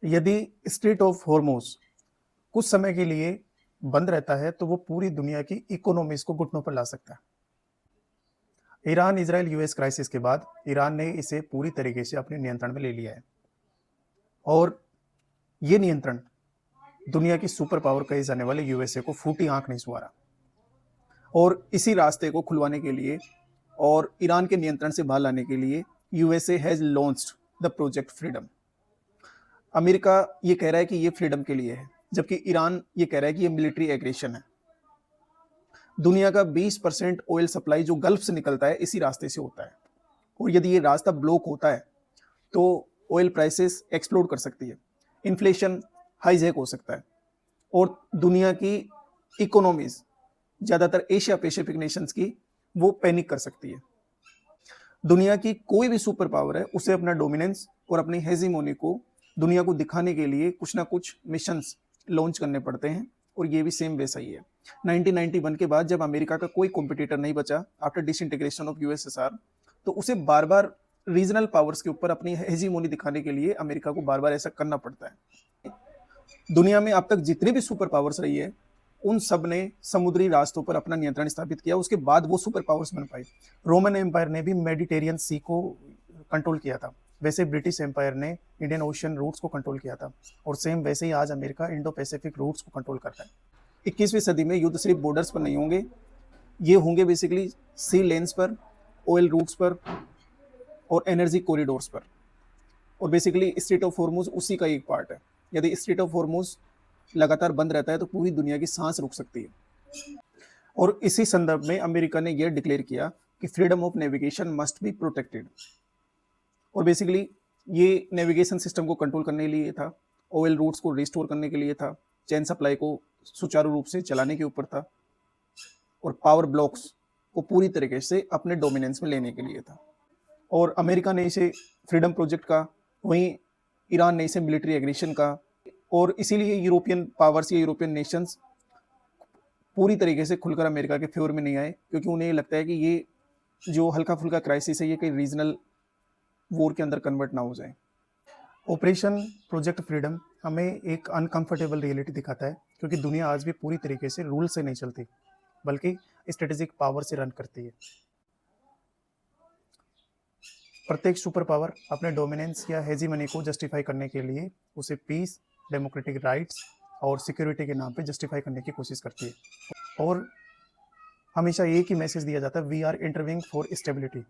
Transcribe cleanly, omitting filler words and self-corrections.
यदि straight of Hormuz कुछ समय के लिए बंद रहता है तो वो पूरी दुनिया की इकोनॉमीज को घुटनों पर ला सकता है। ईरान इजराइल यूएस क्राइसिस के बाद ईरान ने इसे पूरी तरीके से अपने नियंत्रण में ले लिया है और ये नियंत्रण दुनिया की सुपर पावर कहे जाने वाले यूएसए को फूटी आंख नहीं सुहा रहा। और इसी रास्ते को खुलवाने के लिए और ईरान के नियंत्रण से बाहर लाने के लिए USA has launched the project freedom. America ये कह रहा है कि ये फ्रीडम के लिए है, जबकि ईरान ये कह रहा है कि ये मिलिट्री एग्रेशन है। दुनिया का 20% ऑयल सप्लाई जो गल्फ से निकलता है इसी रास्ते से होता है, और यदि ये रास्ता ब्लॉक होता है तो ऑयल प्राइसेस एक्सप्लोड कर सकती है, इन्फ्लेशन हाईजैक हो सकता है और दुनिया की इकोनॉमीज, ज़्यादातर एशिया पैसिफिक नेशंस की, वो पैनिक कर सकती है। दुनिया की कोई भी सुपर पावर है उसे अपना डोमिनेंस और अपनी हेजीमोनी को दुनिया को दिखाने के लिए कुछ ना कुछ मिशंस लॉन्च करने पड़ते हैं, और ये भी सेम वैसा ही है। 1991 के बाद जब अमेरिका का कोई कॉम्पिटिटर नहीं बचा आफ्टर डिसइंटीग्रेशन ऑफ यूएसएसआर, तो उसे बार बार रीजनल पावर्स के ऊपर अपनी हेजीमोनी दिखाने के लिए अमेरिका को बार बार ऐसा करना पड़ता है। दुनिया में अब तक जितनी भी सुपर पावर्स रही है उन सब ने समुद्री रास्तों पर अपना नियंत्रण स्थापित किया, उसके बाद वो सुपर पावर्स बन पाई। रोमन एम्पायर ने भी मेडिटेरियन सी को कंट्रोल किया था, वैसे ब्रिटिश एम्पायर ने इंडियन ओशियन रूट्स को कंट्रोल किया था, और सेम वैसे ही आज अमेरिका इंडो पैसिफिक रूट्स को कंट्रोल करता है। 21वीं सदी में युद्ध सिर्फ बॉर्डर्स पर नहीं होंगे, ये होंगे बेसिकली सी लेन्स पर, ऑयल रूट्स पर और एनर्जी कॉरिडोर्स पर। और बेसिकली स्ट्रेट ऑफ हॉर्मुज उसी का एक पार्ट है। यदि स्ट्रेट ऑफ हॉर्मुज लगातार बंद रहता है तो पूरी दुनिया की सांस रुक सकती है। और इसी संदर्भ में अमेरिका ने यह डिक्लेयर किया कि freedom of navigation must be protected. और बेसिकली ये नेविगेशन सिस्टम को कंट्रोल करने के लिए था, ऑयल रूट्स को रिस्टोर करने के लिए था, चेन सप्लाई को सुचारू रूप से चलाने के ऊपर था, और पावर ब्लॉक्स को पूरी तरीके से अपने डोमिनेंस में लेने के लिए था। और अमेरिका ने इसे फ्रीडम प्रोजेक्ट का, वहीं ईरान ने इसे मिलिट्री एग्रेशन का, और इसीलिए यूरोपियन पावर्स या यूरोपियन नेशंस पूरी तरीके से खुलकर अमेरिका के फेवर में नहीं आए, क्योंकि उन्हें लगता है कि ये जो हल्का फुल्का क्राइसिस है ये कहीं रीजनल वॉर के अंदर कन्वर्ट ना हो जाए। ऑपरेशन प्रोजेक्ट फ्रीडम हमें एक अनकंफर्टेबल रियलिटी दिखाता है, क्योंकि दुनिया आज भी पूरी तरीके से रूल से नहीं चलती बल्कि स्ट्रेटेजिक पावर से रन करती है। प्रत्येक सुपर पावर अपने डोमिनेंस या हेजीमनी को जस्टिफाई करने के लिए उसे पीस, डेमोक्रेटिक राइट्स और सिक्योरिटी के नाम पे जस्टिफाई करने की कोशिश करती है, और हमेशा एक ही मैसेज दिया जाता है, we are intervening for stability.